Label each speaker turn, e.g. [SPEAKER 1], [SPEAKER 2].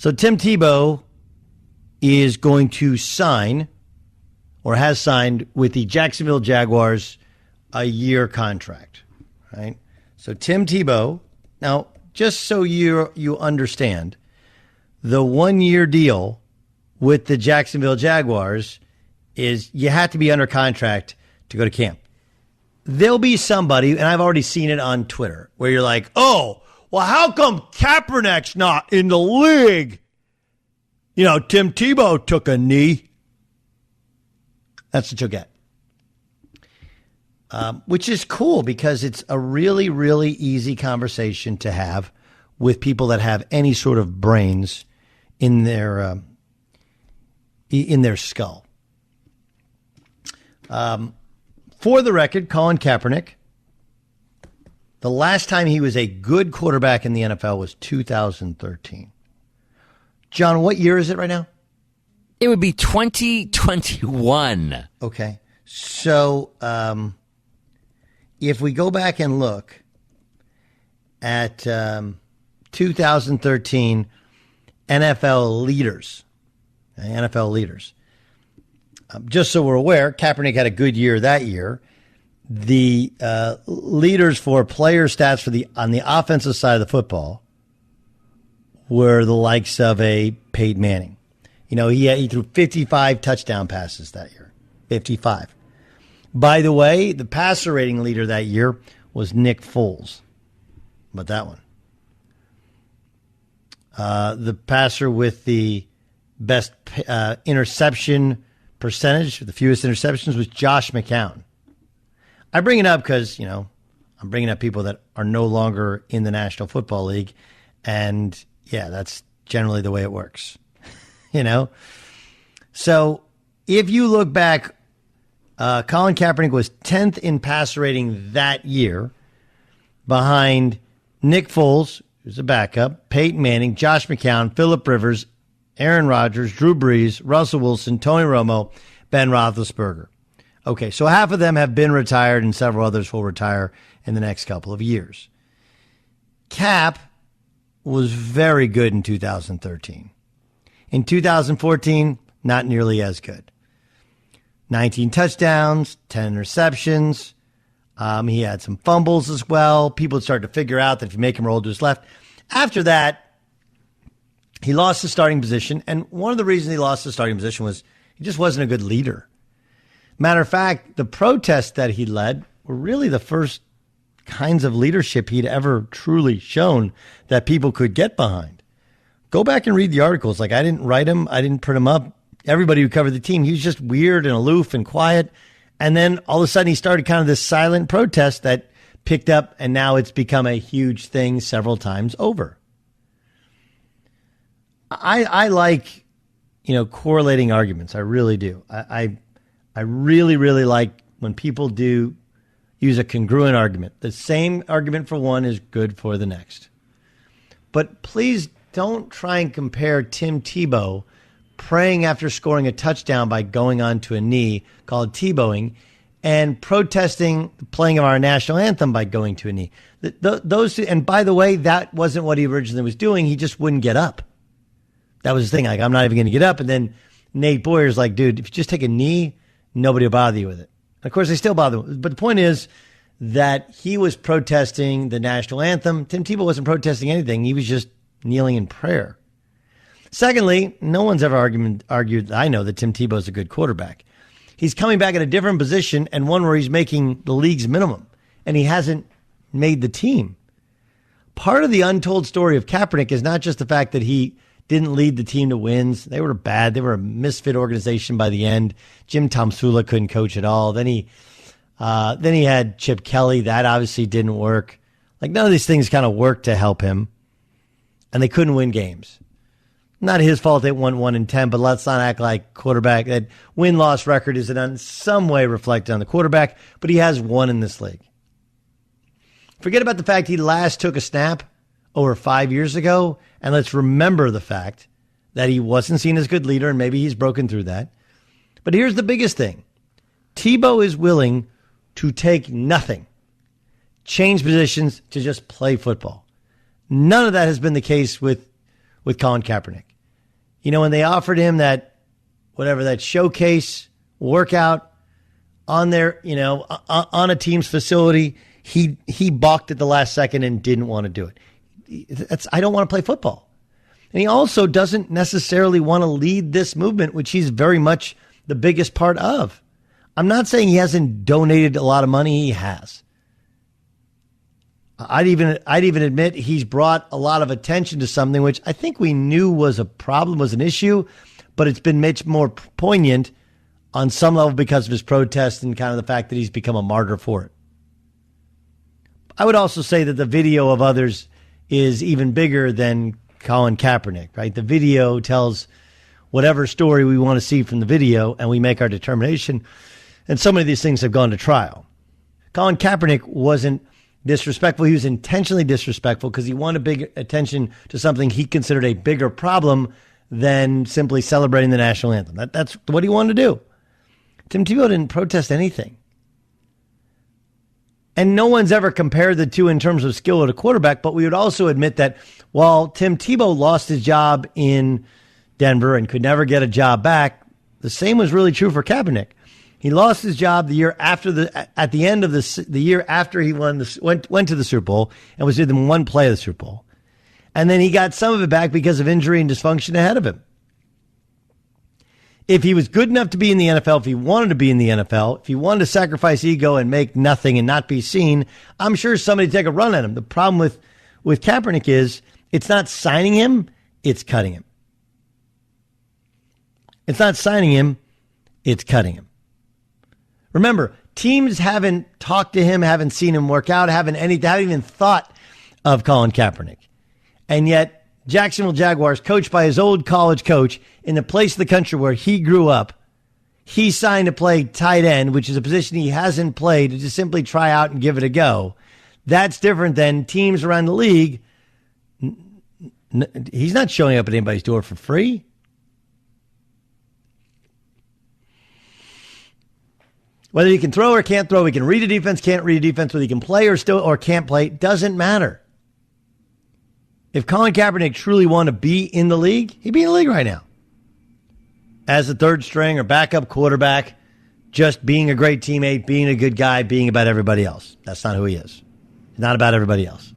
[SPEAKER 1] So Tim Tebow is going to sign or has signed with the Jacksonville Jaguars a year contract, right? So Tim Tebow, now just so you understand, the 1 year deal with the Jacksonville Jaguars is you have to be under contract to go to camp. There'll be somebody, and I've already seen it on Twitter, where you're like, oh, well, how come Kaepernick's not in the league? You know, Tim Tebow took a knee. That's what you'll get. Which is cool because it's a really, really easy conversation to have with people that have any sort of brains in their skull. For the record, Colin Kaepernick, the last time he was a good quarterback in the NFL was 2013. John, what year is it right now?
[SPEAKER 2] It would be 2021.
[SPEAKER 1] Okay. So if we go back and look at 2013 NFL leaders, just so we're aware, Kaepernick had a good year that year. The leaders for player stats on the offensive side of the football were the likes of a Peyton Manning. You know, he threw 55 touchdown passes that year. 55. By the way, the passer rating leader that year was Nick Foles. How about that one? The passer with the best interception percentage, the fewest interceptions, was Josh McCown. I bring it up because, you know, I'm bringing up people that are no longer in the National Football League. And, yeah, that's generally the way it works, you know? So if you look back, Colin Kaepernick was 10th in passer rating that year behind Nick Foles, who's a backup, Peyton Manning, Josh McCown, Phillip Rivers, Aaron Rodgers, Drew Brees, Russell Wilson, Tony Romo, Ben Roethlisberger. Okay, so half of them have been retired and several others will retire in the next couple of years. Cap was very good in 2013. In 2014, not nearly as good. 19 touchdowns, 10 interceptions. He had some fumbles as well. People started to figure out that if you make him roll to his left. After that, he lost his starting position. And one of the reasons he lost his starting position was he just wasn't a good leader. Matter of fact, the protests that he led were really the first kinds of leadership he'd ever truly shown that people could get behind. Go back and read the articles. Like, I didn't write them. I didn't print them up. Everybody who covered the team, he was just weird and aloof and quiet. And then all of a sudden he started kind of this silent protest that picked up, and now it's become a huge thing several times over. I like, you know, correlating arguments. I really do. I really, really like when people do use a congruent argument. The same argument for one is good for the next. But please don't try and compare Tim Tebow praying after scoring a touchdown by going onto a knee, called Tebowing, and protesting the playing of our national anthem by going to a knee. Those two, and by the way, that wasn't what he originally was doing. He just wouldn't get up. That was his thing. Like, I'm not even going to get up. And then Nate Boyer's like, dude, if you just take a knee, nobody will bother you with it. Of course, they still bother him. But the point is that he was protesting the national anthem. Tim Tebow wasn't protesting anything. He was just kneeling in prayer. Secondly, no one's ever argued, I know, that Tim Tebow is a good quarterback. He's coming back in a different position and one where he's making the league's minimum, and he hasn't made the team. Part of the untold story of Kaepernick is not just the fact that he didn't lead the team to wins. They were bad. They were a misfit organization by the end. Jim Tomsula couldn't coach at all. Then he had Chip Kelly. That obviously didn't work. Like, none of these things kind of worked to help him, and they couldn't win games. Not his fault they won 1-10, but let's not act like quarterback. That win-loss record is in some way reflected on the quarterback, but he has won in this league. Forget about the fact he last took a snap over 5 years ago, and let's remember the fact that he wasn't seen as a good leader, and maybe he's broken through that. But here's the biggest thing. Tebow is willing to take nothing, change positions to just play football. None of that has been the case with with Colin Kaepernick. You know, when they offered him that showcase workout on their, on a team's facility, he balked at the last second and didn't want to do it. I don't want to play football. And he also doesn't necessarily want to lead this movement, which he's very much the biggest part of. I'm not saying he hasn't donated a lot of money. He has. I'd even admit he's brought a lot of attention to something which I think we knew was a problem, was an issue, but it's been much more poignant on some level because of his protest and kind of the fact that he's become a martyr for it. I would also say that the video of others is even bigger than Colin Kaepernick, right? The video tells whatever story we want to see from the video, and we make our determination. And so many of these things have gone to trial. Colin Kaepernick wasn't disrespectful. He was intentionally disrespectful because he wanted big attention to something he considered a bigger problem than simply celebrating the national anthem. That's what he wanted to do. Tim Tebow didn't protest anything. And no one's ever compared the two in terms of skill at a quarterback, but we would also admit that while Tim Tebow lost his job in Denver and could never get a job back, the same was really true for Kaepernick. He lost his job the year after at the end of the year after he went to the Super Bowl and was within one play of the Super Bowl. And then he got some of it back because of injury and dysfunction ahead of him. If he was good enough to be in the NFL, if he wanted to be in the NFL, if he wanted to sacrifice ego and make nothing and not be seen, I'm sure somebody would take a run at him. The problem with Kaepernick is it's not signing him, it's cutting him. It's not signing him, it's cutting him. Remember, teams haven't talked to him, haven't seen him work out, haven't even thought of Colin Kaepernick. And yet, Jacksonville Jaguars, coached by his old college coach in the place of the country where he grew up, he signed to play tight end, which is a position he hasn't played, to just simply try out and give it a go. That's different than teams around the league. He's not showing up at anybody's door for free. Whether he can throw or can't throw, he can read a defense, can't read a defense, whether he can play or can't play, doesn't matter. If Colin Kaepernick truly wanted to be in the league, he'd be in the league right now. As a third string or backup quarterback, just being a great teammate, being a good guy, being about everybody else. That's not who he is. He's not about everybody else.